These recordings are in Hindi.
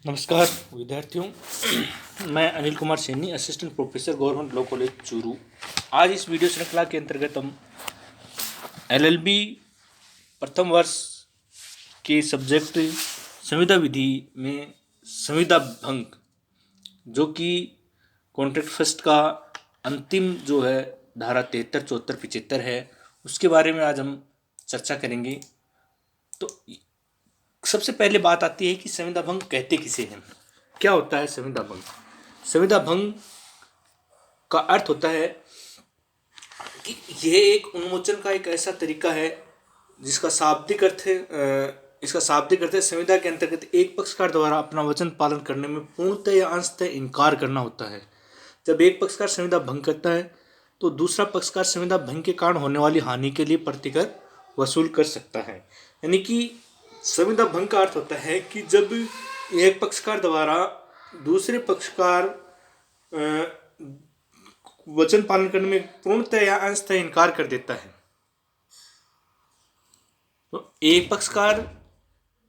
नमस्कार विद्यार्थियों। मैं Anil Kumar Saini, assistant professor government law college Churu. आज इस वीडियो श्रृंखला के अंतर्गत हम एलएलबी प्रथम वर्ष के सब्जेक्ट संविदा विधि में संविदा भंग, जो कि कॉन्ट्रैक्ट फर्स्ट का अंतिम जो है धारा 73, 74, 75 है, उसके बारे में आज हम चर्चा करेंगे। तो सबसे पहले बात आती है कि संविदा भंग कहते किसे हैं। क्या होता है संविदा भंग? संविदा भंग का अर्थ होता है कि यह एक उन्मोचन का एक ऐसा तरीका है जिसका शाब्दिक अर्थ है इसका शाब्दिक अर्थ है संविदा के अंतर्गत एक पक्षकार द्वारा अपना वचन पालन करने में पूर्णतः या अंशतः इनकार करना होता है। जब एक पक्षकार संविदा भंग करता है तो दूसरा पक्षकार संविदा भंग के कारण होने वाली हानि के लिए प्रतिकर वसूल कर सकता है। यानी कि संविदा भंग का अर्थ होता है कि जब एक पक्षकार द्वारा दूसरे पक्षकार वचन पालन करने में पूर्णतः या अंशतः इनकार कर देता है। तो एक पक्षकार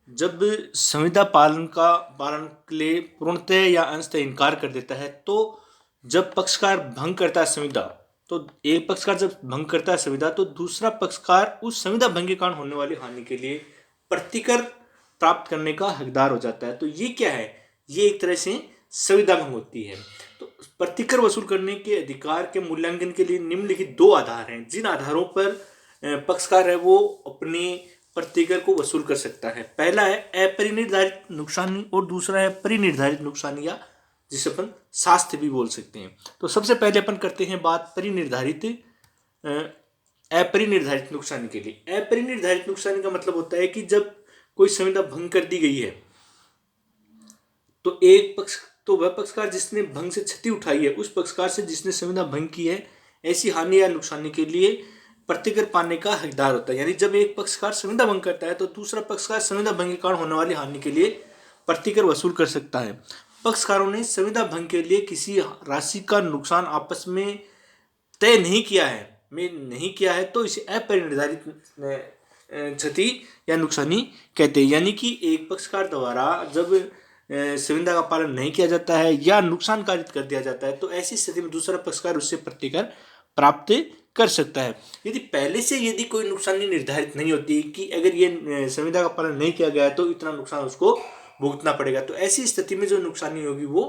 जब संविदा पालन के लिए पूर्णतः या अंशतः इनकार कर देता है, तो जब पक्षकार भंग करता है संविदा, तो एक पक्षकार जब भंग करता है संविदा, तो दूसरा पक्षकार उस संविदा भंग के कारण होने वाली हानि के लिए प्रतिकर प्राप्त करने का हकदार हो जाता है। तो ये क्या है? ये एक तरह से संविदा भंग होती है। तो प्रतिकर वसूल करने के अधिकार के मूल्यांकन के लिए निम्नलिखित दो आधार हैं, जिन आधारों पर पक्षकार है वो अपने प्रतिकर को वसूल कर सकता है। पहला है अपरिनिर्धारित नुकसानी और दूसरा है परिनिर्धारित नुकसानी, या जिसे अपन स्वास्थ्य भी बोल सकते हैं। तो सबसे पहले अपन करते हैं बात अपरिनिर्धारित नुकसानी के लिए। अपरिनिर्धारित नुकसानी का मतलब होता है कि जब कोई संविदा भंग कर दी गई है तो वह पक्षकार जिसने भंग से क्षति उठाई है उस पक्षकार से जिसने संविदा भंग की है ऐसी हानि या नुकसानी के लिए प्रतिकर पाने का हकदार होता है। यानी जब एक पक्षकार संविदा भंग करता है तो दूसरा पक्षकार संविदा भंग के कारण होने वाली हानि के लिए प्रतिकर वसूल कर सकता है। पक्षकारों ने संविदा भंग के लिए किसी राशि का नुकसान आपस में तय नहीं किया है तो इसे अपरिनिर्धारित क्षति या नुकसानी कहते हैं। यानी कि एक पक्षकार द्वारा जब संविदा का पालन नहीं किया जाता है या नुकसान कारित कर दिया जाता है, तो ऐसी स्थिति में दूसरा पक्षकार उससे प्रतिकर प्राप्त कर सकता है। यदि कोई नुकसानी निर्धारित नहीं होती कि अगर ये संविदा का पालन नहीं किया गया तो इतना नुकसान उसको भुगतना पड़ेगा, तो ऐसी स्थिति में जो नुकसानी होगी वो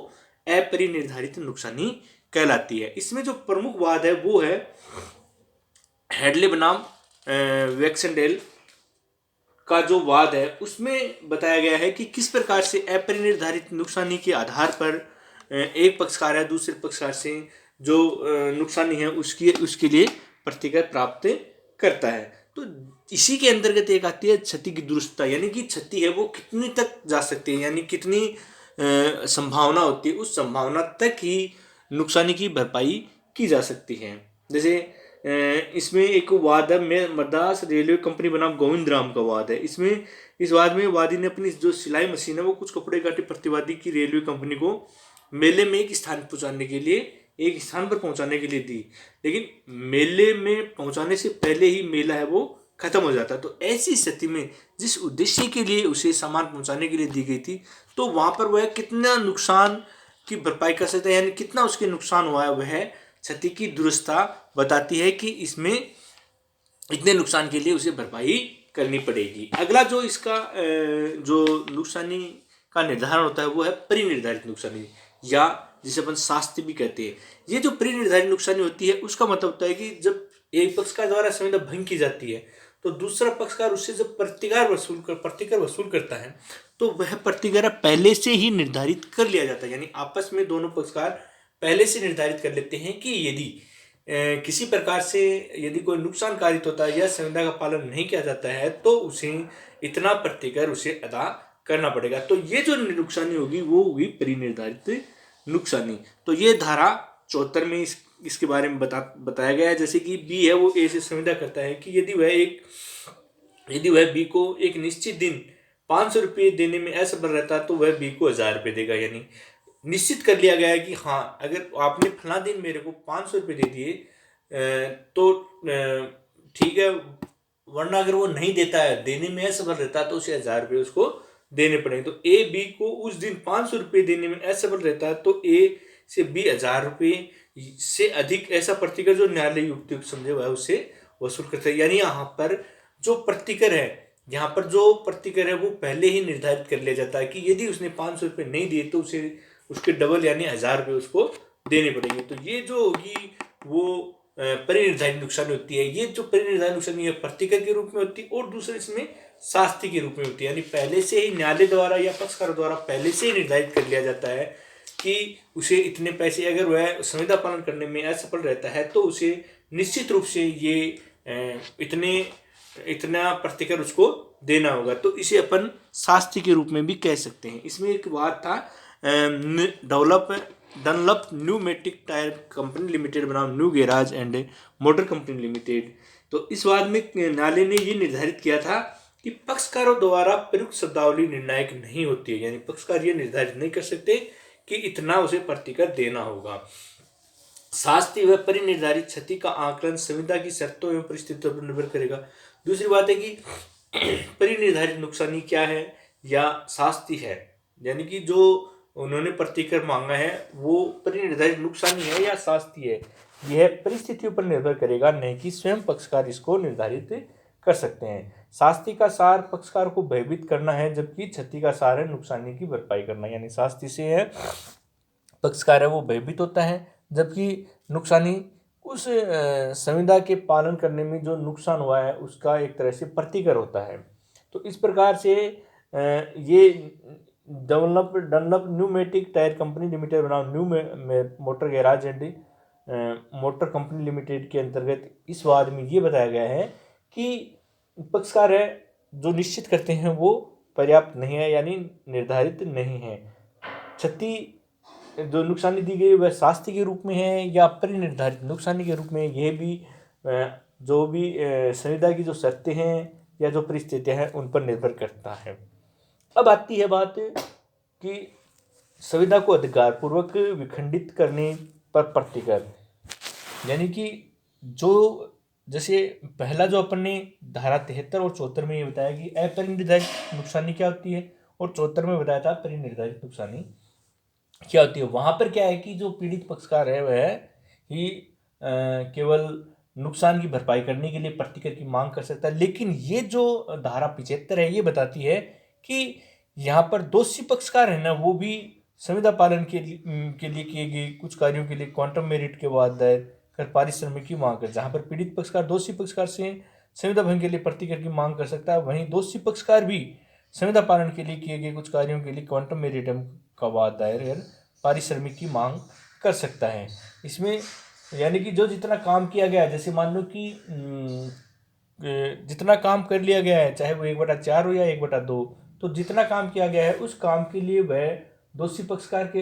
अपरिनिर्धारित नुकसानी कहलाती है। इसमें जो प्रमुख वाद है वो है हेडले बनाम वैक्सनडेल का जो वाद है, उसमें बताया गया है कि किस प्रकार से अपरिनिर्धारित नुकसानी के आधार पर एक पक्षकार है दूसरे पक्षकार से जो नुकसानी है उसके लिए प्रतिकर प्राप्त करता है। तो इसी के अंतर्गत एक आती है क्षति की दुरुस्तता, यानी कि क्षति है वो कितनी तक जा सकती है, यानी कितनी संभावना होती है, उस संभावना तक ही नुकसानी की भरपाई की जा सकती है। जैसे इसमें एक वाद है मद्रास रेलवे कंपनी बनाम गोविंद राम का वाद है। इस वाद में वादी ने अपनी जो सिलाई मशीन है वो कुछ कपड़े काटे प्रतिवादी की रेलवे कंपनी को मेले में एक स्थान पर पहुंचाने के लिए दी, लेकिन मेले में पहुंचाने से पहले ही मेला है वो खत्म हो जाता। तो ऐसी स्थिति में जिस उद्देश्य के लिए उसे सामान पहुंचाने के लिए दी गई थी, तो वहां पर वह कितना नुकसान की भरपाई कर सकता है, यानी कितना उसके नुकसान हुआ है, वह क्षति की दुरुस्तता बताती है कि इसमें इतने नुकसान के लिए उसे भरपाई करनी पड़ेगी। अगला जो इसका जो नुकसानी का निर्धारण होता है वो है परिनिर्धारित नुकसानी, या जिसे अपन शास्ति भी कहते हैं। ये जो परिनिर्धारित नुकसानी होती है उसका मतलब होता है कि जब एक पक्षकार द्वारा संविदा भंग की जाती है तो दूसरा पक्षकार उससे जब प्रतिकर वसूल करता है तो वह प्रतिकर पहले से ही निर्धारित कर लिया जाता है। यानी आपस में दोनों पक्षकार पहले से निर्धारित कर लेते हैं कि यदि किसी प्रकार से यदि कोई नुकसान कारित होता है या संविदा का पालन नहीं किया जाता है तो उसे इतना प्रतिकर उसे अदा करना पड़ेगा। तो ये जो नुकसानी होगी वो होगी परिनिर्धारित नुकसानी। तो ये धारा 74 में इसके बारे में बताया गया है। जैसे कि बी है वो ए से संविदा करता है कि यदि वह बी को एक निश्चित दिन 500 रुपये देने में असफल रहता है तो वह बी को 1000 रुपये देगा। यानी निश्चित कर लिया गया है कि हाँ, अगर आपने फला दिन मेरे को 500 रुपये दे दिए तो ठीक है, वरना अगर वो नहीं देता है, देने में असफल रहता है तो उसे 1000 रुपये उसको देने पड़ेंगे। तो ए बी को उस दिन 500 रुपये देने में असफल रहता है तो ए से बी 1000 रुपये से अधिक ऐसा प्रतिकर जो न्यायालय युक्ति समझे हुआ है उससे वसूल करता है। यानी यहाँ पर जो प्रतिकर है, यहाँ पर जो प्रतिकर है वो पहले ही निर्धारित कर लिया जाता है कि यदि उसने 500 रुपये नहीं दिए तो उसे उसके डबल यानी 1000 रुपये उसको देने पड़ेंगे। तो ये जो होगी वो परिनिर्धारित नुकसानी होती है। ये जो परिनिर्धारित नुकसानी है प्रतिकर के रूप में होती है और दूसरे इसमें शास्ति के रूप में होती है। यानी पहले से ही न्यायालय द्वारा या पक्षकार द्वारा पहले से ही निर्धारित कर लिया जाता है कि उसे इतने पैसे, अगर वह संविदा पालन करने में असफल रहता है तो उसे निश्चित रूप से ये इतना प्रतिकर उसको देना होगा। तो इसे अपन शास्ति के रूप में भी कह सकते हैं। इसमें एक बात था Dunlop pneumatic tyre company limited बनाम new garage and motor company limited. तो इस बात में न्यायालय ने ये निर्धारित किया था कि पक्षकारों द्वारा प्रयुक्त शब्दावली निर्णायक नहीं होती है। यानी पक्षकार ये निर्धारित नहीं कर सकते कि इतना उसे प्रतिकर देना होगा। शास्ति व परिनिर्धारित क्षति का आकलन संविदा की शर्तों एवं परिस्थितियों पर निर्भर करेगा। दूसरी बात है कि परिनिर्धारित नुकसानी क्या है या शास्ति है, यानी कि जो उन्होंने प्रतिकर मांगा है वो परिनिर्धारित नुकसानी है या शास्ति है, यह परिस्थितियों पर निर्भर करेगा, नहीं कि स्वयं पक्षकार इसको निर्धारित कर सकते हैं। शास्ति का सार पक्षकार को भयभीत करना है, जबकि क्षति का सार है नुकसानी की भरपाई करना। यानी शास्ति से है पक्षकार है वो भयभीत होता है, जबकि नुकसानी उस संविदा के पालन करने में जो नुकसान हुआ है उसका एक तरह से प्रतिकर होता है। तो इस प्रकार से ये Dunlop pneumatic tyre company limited बनाम new motor garage and motor company limited के अंतर्गत इस वाद में ये बताया गया है कि पक्षकार है जो निश्चित करते हैं वो पर्याप्त नहीं है, यानी निर्धारित नहीं है। क्षति जो नुकसानी दी गई वह शास्ति के रूप में है या परिनिर्धारित नुकसानी के रूप में, यह भी जो भी संविदा की जो शर्तें हैं या जो परिस्थितियां हैं उन पर निर्भर करता है। अब आती है बात कि संविदा को अधिकारपूर्वक विखंडित करने पर प्रतिकर, यानी कि जो जैसे पहला जो अपन ने धारा 73 और 74 में ये बताया कि अपरिनिर्धारित नुकसानी क्या होती है और 74 में बताया था परिनिर्धारित नुकसानी क्या होती है। वहाँ पर क्या है कि जो पीड़ित पक्षकार है वह ही केवल नुकसान की भरपाई करने के लिए प्रतिकर की मांग कर सकता है, लेकिन ये जो धारा 75 है ये बताती है कि यहाँ पर दोषी पक्षकार है ना वो भी संविदा पालन के लिए किए गए कुछ कार्यों के लिए क्वांटम मेरिट के बाद दायर कर पारिश्रमिक की मांग कर। जहाँ पर पीड़ित पक्षकार दोषी पक्षकार से संविदा भंग के लिए प्रतिकर की मांग कर सकता है, वहीं दोषी पक्षकार भी संविदा पालन के लिए किए गए कुछ कार्यों के लिए क्वांटम मेरिटम का बाद दायर पारिश्रमिक की मांग कर सकता है। इसमें यानी कि जो जितना काम किया गया है, जैसे मान लो कि जितना काम कर लिया गया है चाहे वो 1/4 हो या 1/2, तो जितना काम किया गया है उस काम के लिए वह दोषी पक्षकार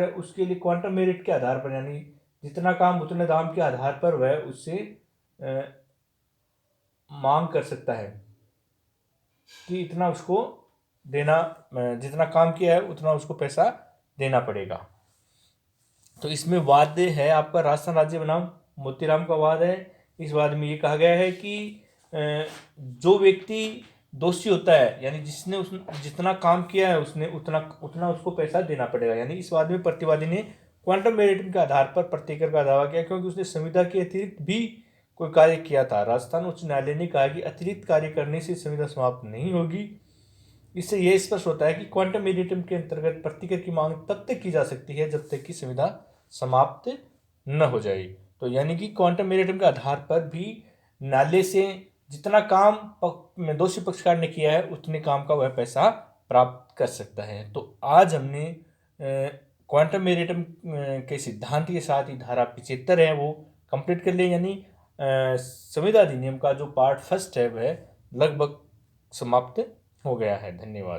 है उसके लिए क्वांटम मेरिट के आधार पर, यानी जितना काम उतने दाम के आधार पर वह उससे मांग कर सकता है कि इतना उसको देना, जितना काम किया है उतना उसको पैसा देना पड़ेगा। तो इसमें वाद है आपका राजस्थान राज्य बनाम मोतीराम का वाद है। इस वाद में ये कहा गया है कि जो व्यक्ति दोषी होता है, यानी जिसने जितना काम किया है उसने उतना उसको पैसा देना पड़ेगा। यानी इस वाद में प्रतिवादी ने क्वांटम मेरिट के आधार पर प्रतिकर का दावा किया क्योंकि उसने संविदा के अतिरिक्त भी कोई कार्य किया था। राजस्थान उच्च न्यायालय ने कहा कि अतिरिक्त कार्य करने से संविदा समाप्त नहीं होगी। इससे यह स्पष्ट होता है कि क्वांटम मेरिटम के अंतर्गत प्रतिकर की मांग तब तक की जा सकती है जब तक कि संविदा समाप्त न हो जाए। तो यानी कि क्वांटम मेरिटम के आधार पर भी न्यायालय से जितना काम दोषी पक्षकार ने किया है उतने काम का वह पैसा प्राप्त कर सकता है। तो आज हमने क्वांटम मेरिटम के सिद्धांत के साथ ही धारा 75 है वो कंप्लीट कर लिया, यानी संविदा अधिनियम का जो पार्ट फर्स्ट है वह लगभग समाप्त हो गया है। धन्यवाद।